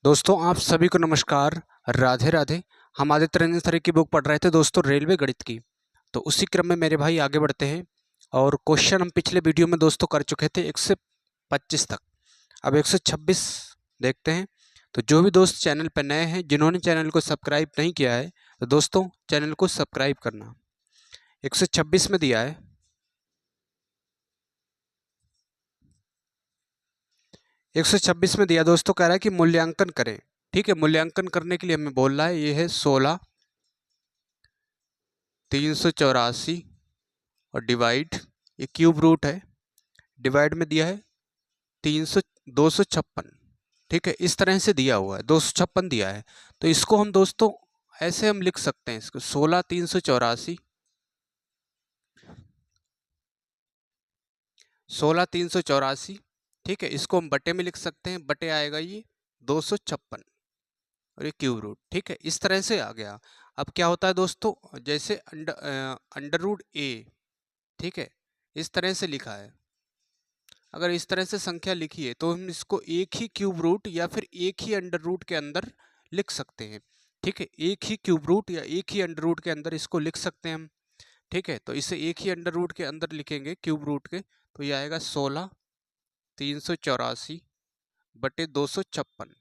दोस्तों आप सभी को नमस्कार। राधे राधे। हम आदित्य रंजन सर की बुक पढ़ रहे थे दोस्तों, रेलवे गणित की। तो उसी क्रम में मेरे भाई आगे बढ़ते हैं और क्वेश्चन हम पिछले वीडियो में दोस्तों कर चुके थे 1 से 25 तक। अब 126 देखते हैं। तो जो भी दोस्त चैनल पर नए हैं, जिन्होंने चैनल को सब्सक्राइब नहीं किया है, तो दोस्तों चैनल को सब्सक्राइब करना। 126 में दिया है, 126 में दिया दोस्तों, कह रहा है कि मूल्यांकन करें। ठीक है, मूल्यांकन करने के लिए हमें बोल रहा है ये है 16 384 और डिवाइड, ये क्यूब रूट है, डिवाइड में दिया है 256। ठीक है, इस तरह से दिया हुआ है, 256 दिया है। तो इसको हम दोस्तों ऐसे हम लिख सकते हैं, इसको 16 384, 16 384। ठीक है, इसको हम बटे में लिख सकते हैं, बटे आएगा ये 256 और ये क्यूब रूट। ठीक है, इस तरह से आ गया। अब क्या होता है दोस्तों, जैसे अंडर रूट ए, ठीक है, इस तरह से लिखा है। अगर इस तरह से संख्या लिखी है तो हम इसको एक ही क्यूब रूट या फिर एक ही अंडर रूट के अंदर लिख सकते हैं। ठीक है, एक ही क्यूब रूट या एक ही अंडर रूट के अंदर इसको लिख सकते हैं हम। ठीक है, तो इसे एक ही अंडर रूट के अंदर लिखेंगे, क्यूब रूट के, तो ये आएगा 16 384 बटे 256।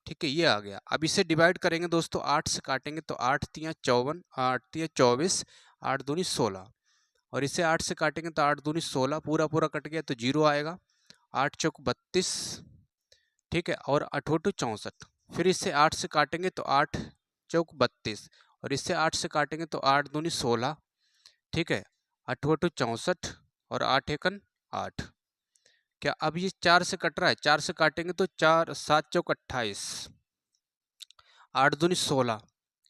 ठीक है, ये आ गया। अब इसे डिवाइड करेंगे दोस्तों, 8 से काटेंगे तो 8 तियाँ 54, 8 तियाँ 24, 8 दूनी 16, और इसे 8 से काटेंगे तो 8 दूनी 16, पूरा पूरा कट गया तो 0 आएगा। 8 चौक 32। ठीक है, और 8 8 64। फिर इससे 8 से काटेंगे तो 8 चौक 32, और इससे 8 से काटेंगे तो 8 दूनी 16। ठीक है, 8 8 64 और 8 एकन 8। क्या अब ये 4 से कट रहा है? 4 से काटेंगे तो 4 7 चौक 28, 8 दूनी 16।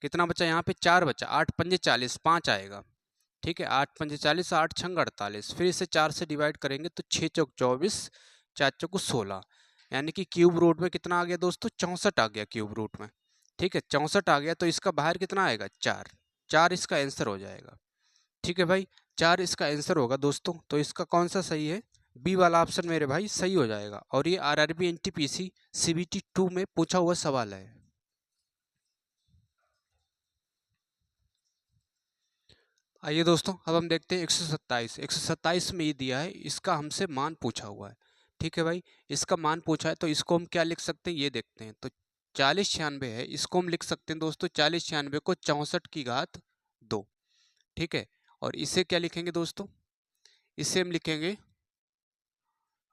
कितना बचा यहाँ पे? 4 बचा। 8 पंजे 40, 5 आएगा। ठीक है, 8 पंजे 40, 8 छंग 48। फिर इसे 4 से डिवाइड करेंगे तो 6 चौक 24, 4 चौक 16, यानी कि क्यूब रूट में कितना आ गया दोस्तों? 64 आ गया क्यूब रूट में। ठीक है, 64 आ गया, तो इसका बाहर कितना आएगा? 4। 4 इसका आंसर हो जाएगा। ठीक है भाई, 4 इसका आंसर होगा दोस्तों। तो इसका कौन सा सही है? बी वाला ऑप्शन मेरे भाई सही हो जाएगा। और ये आरआरबी एनटीपीसी सीबीटी 2 में पूछा हुआ सवाल है। आइए दोस्तों, अब हम देखते हैं 127। 127 में ये दिया है, इसका हमसे मान पूछा हुआ है। ठीक है भाई, इसका मान पूछा है तो इसको हम क्या लिख सकते हैं ये देखते हैं। तो 4096 है, इसको हम लिख सकते हैं दोस्तों, 4096 को 64 की घात 2। ठीक है, और इसे क्या लिखेंगे दोस्तों? इसे हम लिखेंगे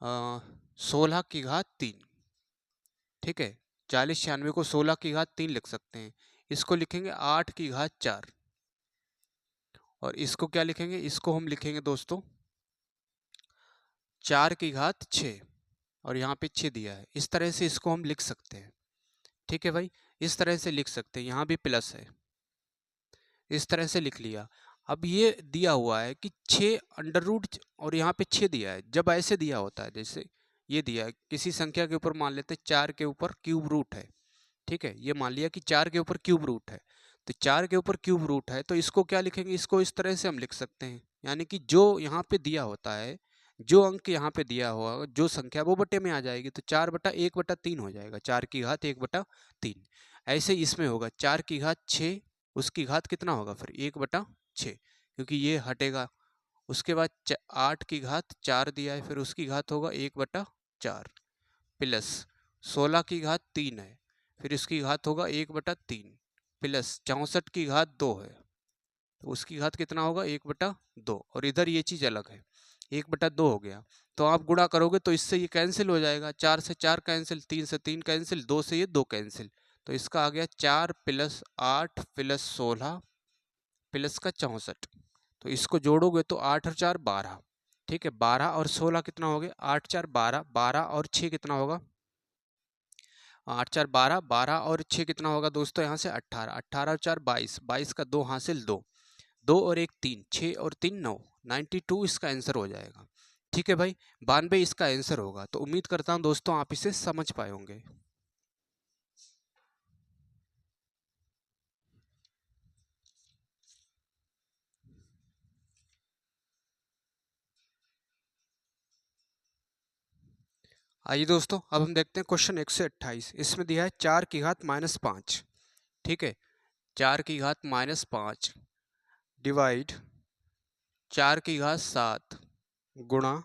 16 की घात 3। ठीक है, 4096 को 16 की घात 3 लिख सकते हैं। इसको लिखेंगे 8 की घात 4, और इसको क्या लिखेंगे? इसको हम लिखेंगे दोस्तों 4 की घात 6, और यहाँ पे 6 दिया है। इस तरह से इसको हम लिख सकते हैं। ठीक है भाई, इस तरह से लिख सकते हैं। यहाँ भी प्लस है, इस तरह से लिख लिया। अब ये दिया हुआ है कि 6 अंडर रूट, और यहाँ पे 6 दिया है। जब ऐसे दिया होता है, जैसे ये दिया है, किसी संख्या के ऊपर मान लेते हैं 4 के ऊपर क्यूब रूट है। ठीक है, ये मान लिया कि 4 के ऊपर क्यूब रूट है। तो 4 के ऊपर क्यूब रूट है तो इसको क्या लिखेंगे? इसको इस तरह से हम लिख सकते हैं, यानी कि जो यहाँ पे दिया होता है, जो अंक यहाँ पे दिया हुआ, जो संख्या, वो बटे में आ जाएगी। तो 4 बटा 1 बटा 3 हो जाएगा, 4 की घात 1 बटा 3। ऐसे इसमें होगा 4 की घात 6, उसकी घात कितना होगा फिर? 1 बटा 6, क्योंकि ये हटेगा। उसके बाद 8 की घात 4 दिया है, फिर उसकी घात होगा 1 बटा 4, प्लस 16 की घात 3 है, फिर इसकी घात होगा 1 बटा 3, प्लस 64 की घात 2 है, तो उसकी घात कितना होगा? 1 बटा 2, और इधर ये चीज़ अलग है, 1 बटा 2 हो गया। तो आप गुणा करोगे तो इससे ये कैंसिल हो जाएगा, 4 से 4 कैंसिल, 3 से 3 कैंसिल, 2 से ये 2 कैंसिल। तो इसका आ गया 4 प्लस 8 प्लस 16 प्लस का 64। तो इसको जोड़ोगे तो 8 और 4 12। ठीक है, 12 और 16 कितना हो गया? 8 4 12, 12 और 6 कितना होगा? 8 4 12, 12 और 6 कितना होगा दोस्तों? यहाँ से 18, 18 और 4 22, 22 का 2 हासिल 2, 2 और 1 3, 6 और 3 9, 92 इसका आंसर हो जाएगा। ठीक है भाई, 92 इसका आंसर होगा। तो उम्मीद करता हूँ दोस्तों आप इसे समझ पाए होंगे। आइए दोस्तों, अब हम देखते हैं क्वेश्चन 128। इसमें दिया है 4 की घात -5। ठीक है, 4 की घात -5 डिवाइड 4 की घात 7 गुणा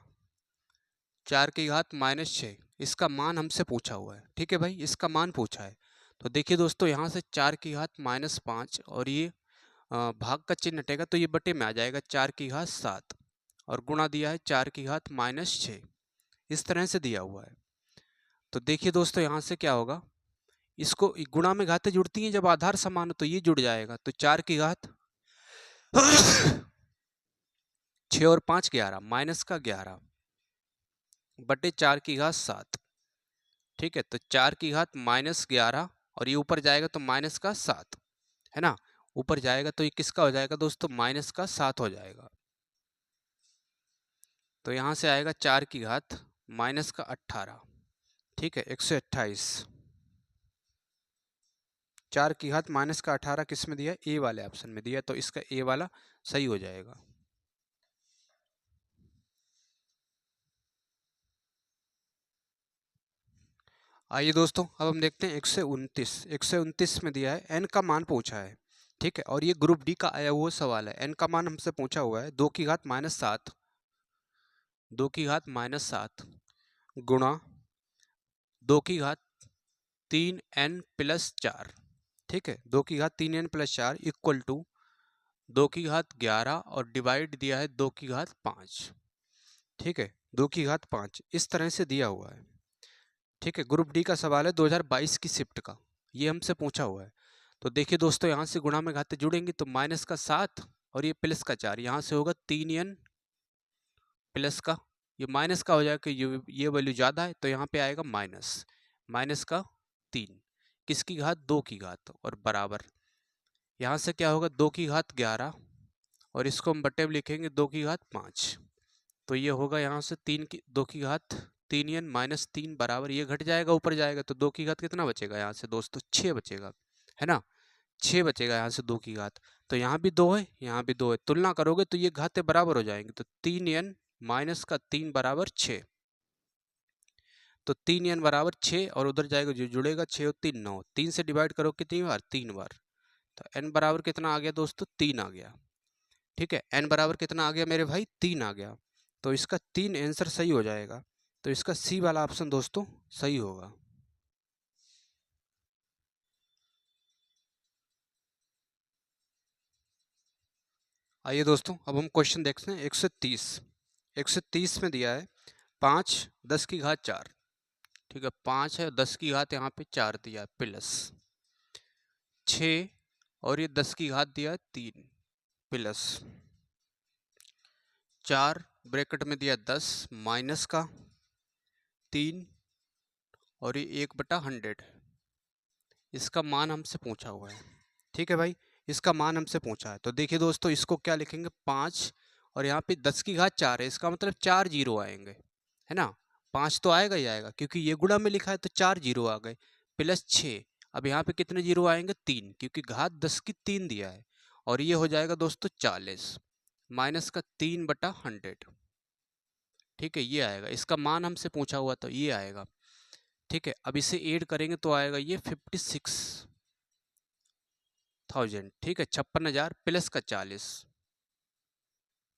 4 की घात -6। इसका मान हमसे पूछा हुआ है। ठीक है भाई, इसका मान पूछा है। तो देखिए दोस्तों, यहाँ से 4 की घात -5 और ये भाग का चिन्ह हटेगा तो ये बटे में आ जाएगा 4 की घात 7 और गुणा दिया है 4 की घात -6। इस तरह से दिया हुआ है। तो देखिए दोस्तों, यहाँ से क्या होगा, इसको गुणा में घातें जुड़ती हैं जब आधार समान हो, तो ये जुड़ जाएगा। तो 4 की घात 6 और 5 11 माइनस का 11 बटे 4 की घात 7। ठीक है, तो 4 की घात -11 और ये ऊपर जाएगा तो माइनस का 7 है ना। ऊपर जाएगा तो ये किसका हो जाएगा दोस्तों, माइनस का 7 हो जाएगा। तो यहाँ से आएगा 4 की घात माइनस का 18। ठीक है, 128। 4 की घात माइनस का 18 किस में दिया है, ए वाले ऑप्शन में दिया है, तो इसका ए वाला सही हो जाएगा। आइए दोस्तों, अब हम देखते हैं 129। 129 में दिया है n का मान पूछा है। ठीक है, और ये ग्रुप डी का आया हुआ सवाल है। n का मान हमसे पूछा हुआ है 2 की घात -7, 2 की घात -7 गुणा 2 की घात 3n प्लस 4। ठीक है, 2 की घात 3n प्लस 4 इक्वल टू 2 की घात 11 और डिवाइड दिया है 2 की घात 5। ठीक है, 2 की घात 5 इस तरह से दिया हुआ है। ठीक है, ग्रुप डी का सवाल है 2022 की शिफ्ट का, ये हमसे पूछा हुआ है। तो देखिए दोस्तों, यहाँ से गुणा में घाते जुड़ेंगे तो माइनस का 7 और ये प्लस का 4, यहाँ से होगा 3n प्लस का, ये माइनस का हो जाएगा कि ये वैल्यू ज़्यादा है तो यहाँ पे आएगा माइनस, माइनस का 3 किसकी घात 2 की घात और बराबर यहाँ से क्या होगा 2 की घात 11 और इसको हम बटे में लिखेंगे 2 की घात 5। तो ये होगा यहाँ से 2 की घात 3n माइनस 3 बराबर, ये घट जाएगा ऊपर जाएगा तो 2 की घात कितना बचेगा यहाँ से दोस्तों, 6 बचेगा, है ना। 6 बचेगा यहाँ से 2 की घात। तो यहाँ भी 2 है, यहाँ भी 2 है, तुलना करोगे तो ये घातें बराबर हो जाएंगे। तो 3n माइनस का 3 बराबर 6। तो 3n बराबर 6 और उधर जाएगा जो जुड़ेगा 6 और 3 9, 3 से डिवाइड करो कितनी बार, 3 बार। तो n बराबर कितना आ गया दोस्तों, 3 आ गया। ठीक है, n बराबर कितना आ गया मेरे भाई, 3 आ गया। तो इसका 3 आंसर सही हो जाएगा। तो इसका सी वाला ऑप्शन दोस्तों सही होगा। आइए दोस्तों, अब हम क्वेश्चन देखते हैं 130। 130 में दिया है 5 10 की घात 4। ठीक है, 5 है, 10 की घात यहाँ पे 4 दिया है प्लस 6 और ये 10 की घात दिया है 3 प्लस 4 ब्रैकेट में दिया 10 माइनस का 3 और ये 1/100। इसका मान हमसे पूछा हुआ है। ठीक है भाई, इसका मान हमसे पूछा है। तो देखिए दोस्तों, इसको क्या लिखेंगे 5 और यहाँ पे 10 की घात 4 है, इसका मतलब 4 जीरो आएंगे, है ना। 5 तो आएगा ही आएगा क्योंकि ये गुणा में लिखा है तो 4 जीरो आ गए प्लस 6। अब यहाँ पे कितने जीरो आएंगे, 3, क्योंकि घात 10 की 3 दिया है और ये हो जाएगा दोस्तों 40 माइनस का 3/100। ठीक है, ये आएगा, इसका मान हमसे पूछा हुआ तो ये आएगा। ठीक है, अब इसे ऐड करेंगे तो आएगा ये 56,000। ठीक है, 56,000 प्लस का 40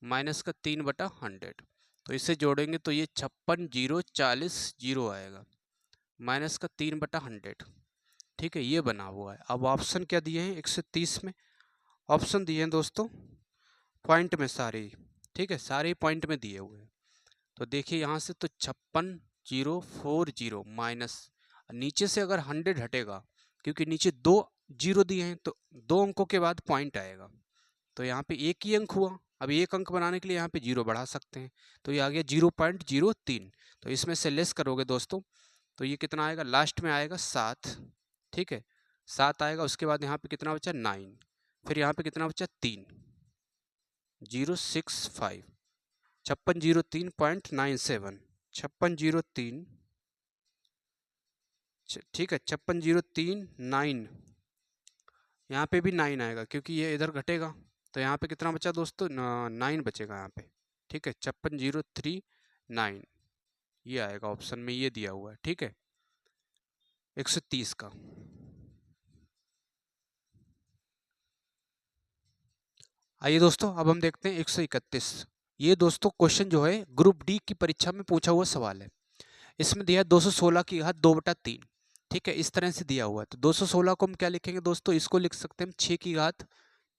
माइनस का 3/100। तो इसे जोड़ेंगे तो ये 56 जीरो 40 जीरो आएगा माइनस का 3/100। ठीक है, ये बना हुआ है। अब ऑप्शन क्या दिए हैं 130 में, ऑप्शन दिए हैं दोस्तों पॉइंट में सारे ही। ठीक है, सारे पॉइंट में दिए हुए हैं। तो देखिए यहाँ से तो 56,040 माइनस, नीचे से अगर 100 हटेगा क्योंकि नीचे 2 जीरो दिए हैं तो 2 अंकों के बाद पॉइंट आएगा। तो यहाँ पे एक ही अंक हुआ, अब एक अंक बनाने के लिए यहाँ पे जीरो बढ़ा सकते हैं, तो ये आ गया 0.03। तो इसमें से लेस करोगे दोस्तों तो ये कितना आएगा, लास्ट में आएगा 7। ठीक है, 7 आएगा, उसके बाद यहाँ पे कितना बचा 9, फिर यहाँ पे कितना बचा 3 065 5603.97 5603। ठीक है, 5603.9, यहाँ पे भी 9 आएगा क्योंकि ये इधर घटेगा। तो यहाँ पे कितना बचा दोस्तों, 9 बचेगा यहाँ पे। ठीक है, 56,039 ये आएगा ऑप्शन में, ये दिया हुआ है, ठीक है, 130 का। आइए दोस्तों, अब हम देखते हैं 131। ये दोस्तों क्वेश्चन जो है ग्रुप डी की परीक्षा में पूछा हुआ सवाल है। इसमें दिया है 216 की घात 2/3, ठीक है, इस तरह से दिया हुआ है। तो 216 को हम क्या लिखेंगे दोस्तों, इसको लिख सकते हैं हम 6 की घात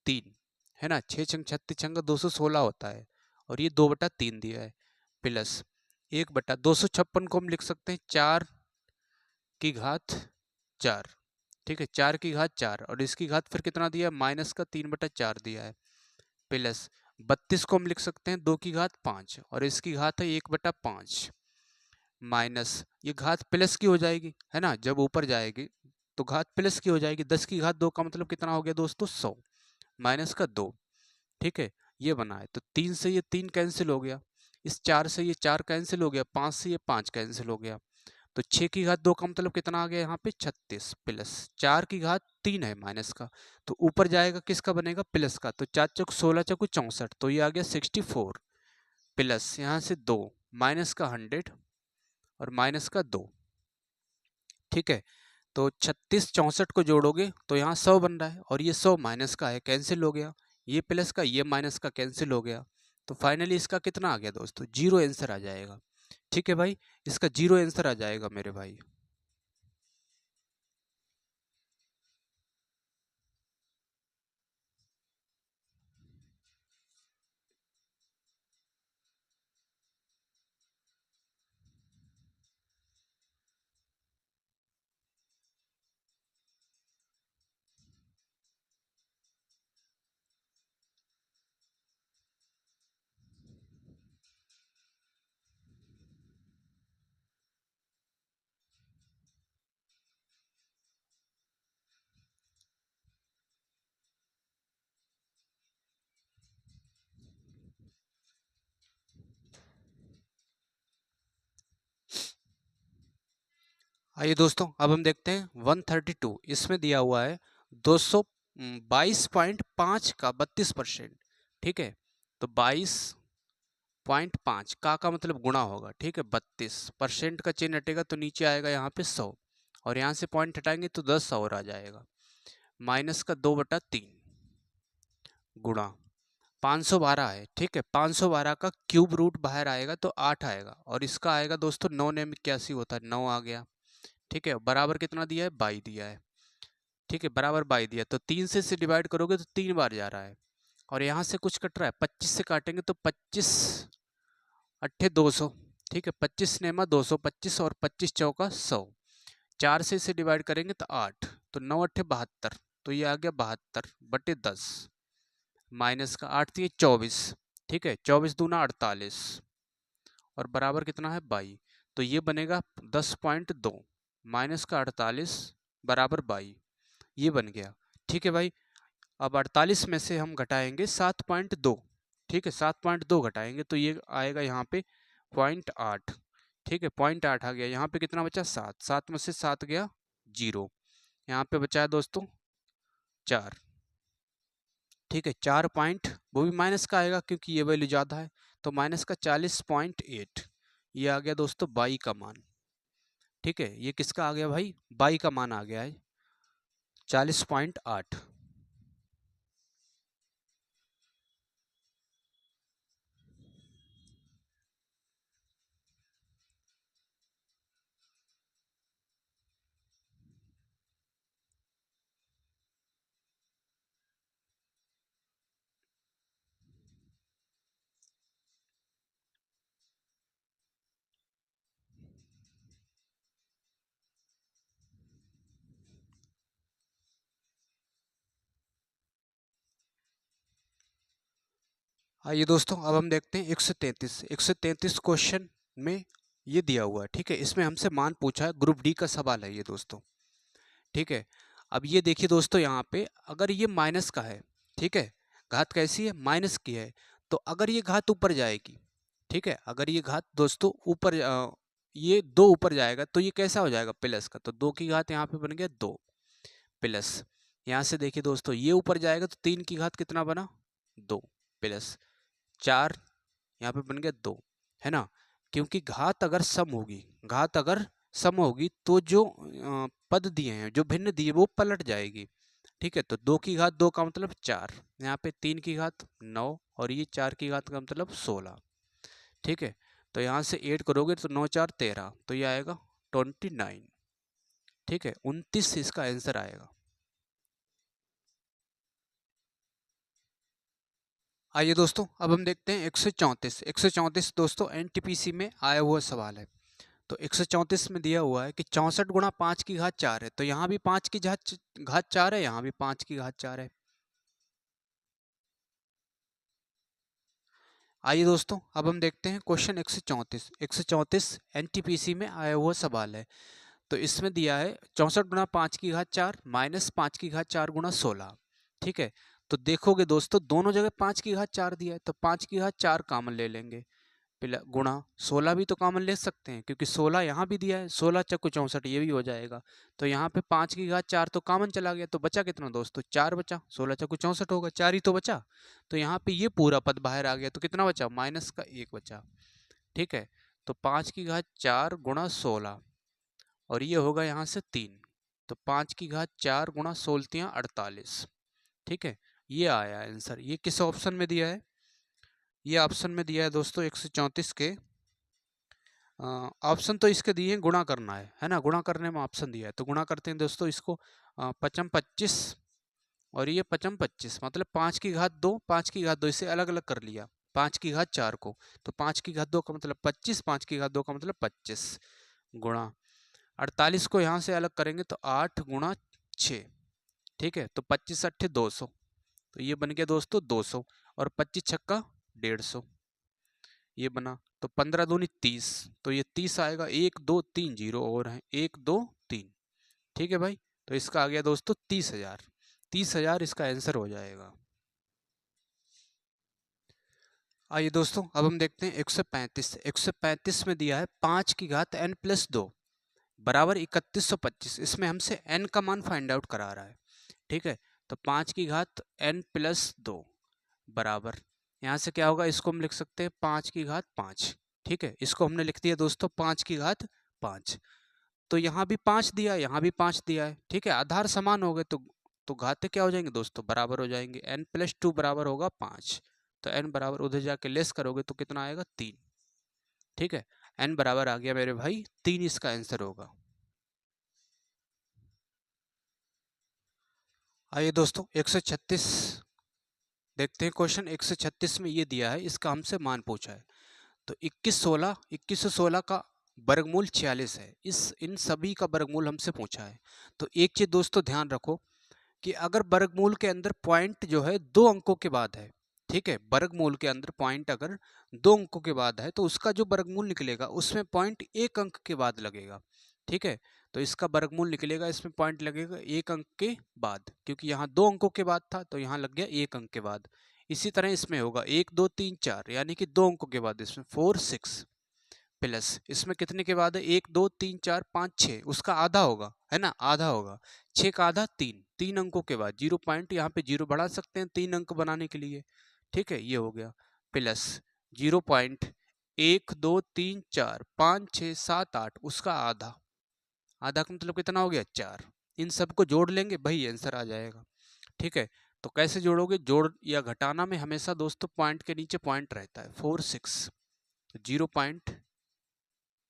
3, है ना, 6 छंग 36 छंग 216 होता है, और ये 2/3 दिया है, प्लस 1/256 को हम लिख सकते हैं 4 की घात 4, ठीक है, 4 की घात 4, और इसकी घात फिर कितना दिया है, माइनस का 3/4 दिया है, प्लस 32 को हम लिख सकते हैं 2 की घात 5, और इसकी घात है 1/5, माइनस ये घात प्लस की हो जाएगी, है ना, जब ऊपर जाएगी तो घात प्लस की हो जाएगी, 10 की घात 2 का मतलब कितना हो गया दोस्तों, 100, माइनस का 2, ठीक है, ये बना है। तो 3 से ये 3 कैंसिल हो गया, इस 4 से ये 4 कैंसिल हो गया, 5 से ये 5 कैंसिल हो गया, तो 6 की घात 2 का मतलब कितना आ गया यहाँ पे 36, प्लस 4 की घात 3 है माइनस का, तो ऊपर जाएगा किसका बनेगा, प्लस का, तो 4 चौक 16 चौक 64, तो ये आ गया 64, प्लस यहाँ से 2 माइनस का 100 और माइनस का 2, ठीक है, तो 36 64 को जोड़ोगे तो यहाँ 100 बन रहा है, और ये 100 माइनस का है, कैंसिल हो गया, ये प्लस का ये माइनस का कैंसिल हो गया, तो फाइनली इसका कितना आ गया दोस्तों, जीरो आंसर आ जाएगा, ठीक है भाई, इसका जीरो आंसर आ जाएगा मेरे भाई। आइए दोस्तों, अब हम देखते हैं 132, इसमें दिया हुआ है 222.5 का 32%, ठीक है, तो 22.5 का मतलब गुणा होगा, ठीक है, 32% का चिन्ह हटेगा तो नीचे आएगा यहाँ पे 100, और यहाँ से पॉइंट हटाएंगे तो 10 और आ जाएगा, माइनस का 2/3 गुणा 512 है, ठीक है, 512 का क्यूब रूट बाहर आएगा तो 8 आएगा, और इसका आएगा दोस्तों 9 ने 81 होता है, 9 आ गया, ठीक है, बराबर कितना दिया है, 22 दिया है, ठीक है, बराबर 22 दिया, तो 3 से डिवाइड करोगे तो 3 बार जा रहा है, और यहाँ से कुछ कट रहा है, 25 से काटेंगे तो 25 अट्ठे 200, ठीक है, 25 नेमा 200, 25 और 25 चौका 100, 4 से इसे डिवाइड करेंगे तो 8, तो 9 अट्ठे 72, तो ये आ गया 72/10, माइनस का 8 दिए 24, ठीक है, 24 दूना 48, और बराबर कितना है 22, तो ये बनेगा 10.2 माइनस का 48 बराबर 22, ये बन गया, ठीक है भाई। अब 48 में से हम घटाएंगे 7.2, ठीक है, 7.2 घटाएंगे तो ये आएगा यहाँ पे 0.8, ठीक है, 0.8 आ गया, यहाँ पे कितना बचा 7, 7 में से 7 गया 0, यहाँ पे बचा है दोस्तों 4, ठीक है, 4 पॉइंट, वो भी माइनस का आएगा क्योंकि ये वैल्यू ज़्यादा है, तो माइनस का 40.8, ये आ गया दोस्तों 22 का मान, ठीक है, ये किसका आ गया भाई, 22 का मान आ गया है 40.8। आइए दोस्तों, अब हम देखते हैं 133, 133 क्वेश्चन में ये दिया हुआ है, ठीक है, इसमें हमसे मान पूछा है, ग्रुप डी का सवाल है ये दोस्तों, ठीक है। अब ये देखिए दोस्तों, यहाँ पे अगर ये माइनस का है, ठीक है, घात कैसी है, माइनस की है, तो अगर ये घात ऊपर जाएगी, ठीक है, अगर ये घात दोस्तों ऊपर ये 2 ऊपर जाएगा तो ये कैसा हो जाएगा, प्लस का, तो 2 की घात यहाँ पे बन गया 2, प्लस यहाँ से देखिए दोस्तों ये ऊपर जाएगा तो 3 की घात कितना बना 2, प्लस 4 यहाँ पे बन गया 2, है ना, क्योंकि घात अगर सम होगी, घात अगर सम होगी तो जो पद दिए हैं, जो भिन्न दिए, वो पलट जाएगी। ठीक है, तो 2 की घात 2 का मतलब 4, यहाँ पे 3 की घात 9 और ये 4 की घात का मतलब 16। ठीक है, तो यहाँ से 8 करोगे तो 9 4 13, तो ये आएगा 29। ठीक है, 29 इसका आंसर आएगा। आइए दोस्तों, अब हम देखते हैं 134। 134 दोस्तों एनटीपीसी में आया हुआ सवाल है। तो 134 में दिया हुआ है कि 64 गुणा 5 की घात 4 है। तो यहाँ भी 5 की घात 4 है, यहाँ भी 5 की घात 4 है। आइए दोस्तों, अब हम देखते हैं क्वेश्चन 134। 134 एनटीपीसी में आया हुआ सवाल है। तो इसमें दिया है 64 गुणा 5 की घात 4 माइनस 5 की घात 4 गुणा 16। ठीक है, तो देखोगे दोस्तों दोनों जगह 5 की घात 4 दिया है, तो 5 की घात 4 कॉमन ले लेंगे, गुणा 16 भी तो कॉमन ले सकते हैं, क्योंकि 16 यहाँ भी दिया है, 16 चक्कू 64 ये भी हो जाएगा। तो यहाँ पे 5 की घात 4 तो कॉमन चला गया, तो बचा कितना दोस्तों, 4 बचा। 16 चक्कू 64 होगा, 4 ही तो बचा। तो यहाँ पे ये पूरा पद बाहर आ गया, तो कितना बचा, माइनस का 1 बचा। ठीक है, तो 5 की घात 4 गुणा 16 और ये होगा यहाँ से 3, तो 5 की घात 4 गुणा 16 48। ठीक है, ये आया आंसर। ये किस ऑप्शन में दिया है, ये ऑप्शन में दिया है दोस्तों 134 के ऑप्शन तो इसके दिए हैं, गुणा करना है ना, गुणा करने में ऑप्शन दिया है, तो गुणा करते हैं दोस्तों इसको। पचम 25 और ये पचम 25, मतलब 5 की घात 2, 5 की घात 2 इसे अलग अलग कर लिया, 5 की घात 4 को, तो 5 की घात 2 का मतलब 25, 5 की घात 2 का मतलब 25 गुणा 48 को यहाँ से अलग करेंगे तो 8 गुणा 6। ठीक है, तो 25 अट्ठे 200, तो ये बन गया दोस्तों 200 और 25 छक्का 150, ये बना। तो 15 दूनी 30, तो ये 30 आएगा। 1 2 3 जीरो और है, 1 2 3। ठीक है भाई, तो इसका आ गया दोस्तों 30,000। 30,000 इसका आंसर हो जाएगा। आइए दोस्तों, अब हम देखते हैं 135। 135 में दिया है 5 की घात n प्लस 2 बराबर 3125। इसमें हमसे n का मान फाइंड आउट करा रहा है। ठीक है, तो 5 की घात n प्लस 2 बराबर, यहाँ से क्या होगा, इसको हम लिख सकते हैं 5 की घात 5। ठीक है, इसको हमने लिख दिया दोस्तों 5 की घात 5। तो यहाँ भी 5 दिया है, यहाँ भी 5 दिया है। ठीक है, आधार समान हो गए तो घाते क्या हो जाएंगे दोस्तों, बराबर हो जाएंगे। n प्लस 2 बराबर होगा 5, तो n बराबर उधर जाके लेस करोगे तो कितना आएगा, 3। ठीक है, n बराबर आ गया मेरे भाई 3, इसका आंसर होगा। आइए दोस्तों 136 देखते हैं। क्वेश्चन 136 में ये दिया है, इसका हमसे मान पूछा है। तो 2116 का वर्गमूल 46 है। इन सभी का वर्गमूल हमसे पूछा है। तो एक चीज दोस्तों ध्यान रखो कि अगर वर्गमूल के अंदर पॉइंट जो है 2 अंकों के बाद है, ठीक है, वर्गमूल के अंदर पॉइंट अगर 2 अंकों के बाद है तो उसका जो वर्गमूल निकलेगा उसमें पॉइंट 1 अंक के बाद लगेगा। ठीक है, तो इसका वर्गमूल निकलेगा, इसमें पॉइंट लगेगा 1 अंक के बाद, क्योंकि यहाँ 2 अंकों के बाद था तो यहाँ लग गया 1 अंक के बाद। इसी तरह इसमें होगा 1 2 3 4, यानी कि 2 अंकों के बाद इसमें 4 6 प्लस इसमें कितने के बाद है, 1 2 3 4 5 6, उसका आधा होगा, है ना, आधा होगा। 6 का आधा 3, 3 अंकों के बाद 0 पॉइंट, यहाँ पे 0 बढ़ा सकते हैं 3 अंक बनाने के लिए। ठीक है, ये हो गया प्लस 0.1 2 3 4 5 6 7 8, उसका आधा, आधा का मतलब कितना हो गया, 4। इन सबको जोड़ लेंगे, वही आंसर आ जाएगा। ठीक है, तो कैसे जोड़ोगे, जोड़ या घटाना में हमेशा दोस्तों पॉइंट के नीचे पॉइंट रहता है। 4 6, तो 0 पॉइंट,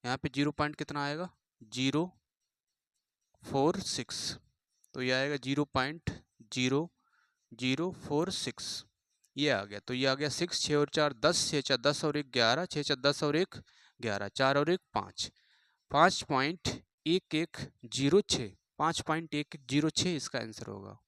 यहाँ पे 0 पॉइंट कितना आएगा, 046, तो ये आएगा 0.0046, ये आ गया। तो ये आ गया 6, 6 और 4 10, 6 4 10 और 1 11, 6 4 10 और 1 11, 4 और 1 5, 5.1106, 5.1106 इसका आंसर होगा।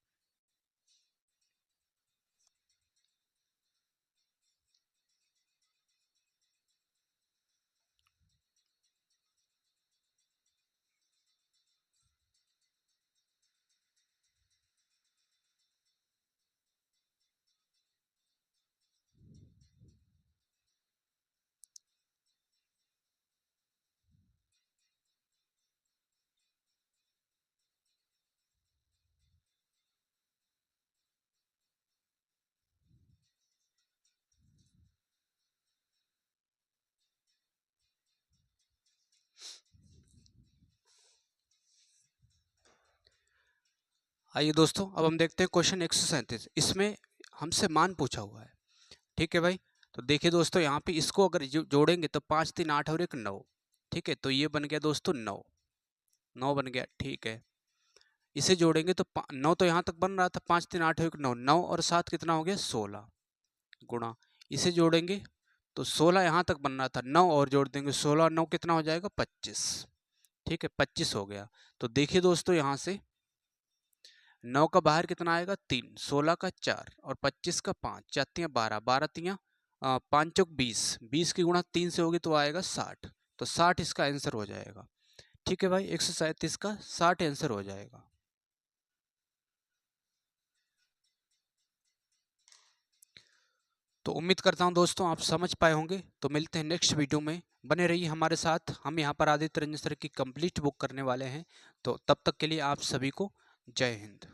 आइए दोस्तों, अब हम देखते हैं क्वेश्चन 137। इसमें हमसे मान पूछा हुआ है। ठीक है भाई, तो देखिए दोस्तों, यहाँ पे इसको अगर जोड़ेंगे तो 5 3 8 और 1 9। ठीक है, तो ये बन गया दोस्तों 9, 9 बन गया। ठीक है, इसे जोड़ेंगे तो 9 तो यहाँ तक बन रहा था, 5 3 8 और 1 9, 9 और 7 कितना हो गया 16, गुणा इसे जोड़ेंगे तो 16 यहाँ तक बन रहा था, 9 और जोड़ देंगे 16 9 कितना हो जाएगा 25। ठीक है, 25 हो गया। तो देखिए दोस्तों, यहाँ से 9 का बाहर कितना आएगा 3, 16 का 4 और 25 का 5, 4 तियाँ 12, 12 तियाँ 5 चौक 20, 20 की गुणा 3 से होगी तो आएगा 60। तो 60 इसका आंसर हो जाएगा। ठीक है भाई, 137 का 60 आंसर हो जाएगा। तो उम्मीद करता हूं दोस्तों आप समझ पाए होंगे। तो मिलते हैं नेक्स्ट वीडियो में, बने रहिए हमारे साथ। हम यहाँ पर आदित्य रंजन सर की कंप्लीट बुक करने वाले हैं। तो तब तक के लिए आप सभी को जय हिंद।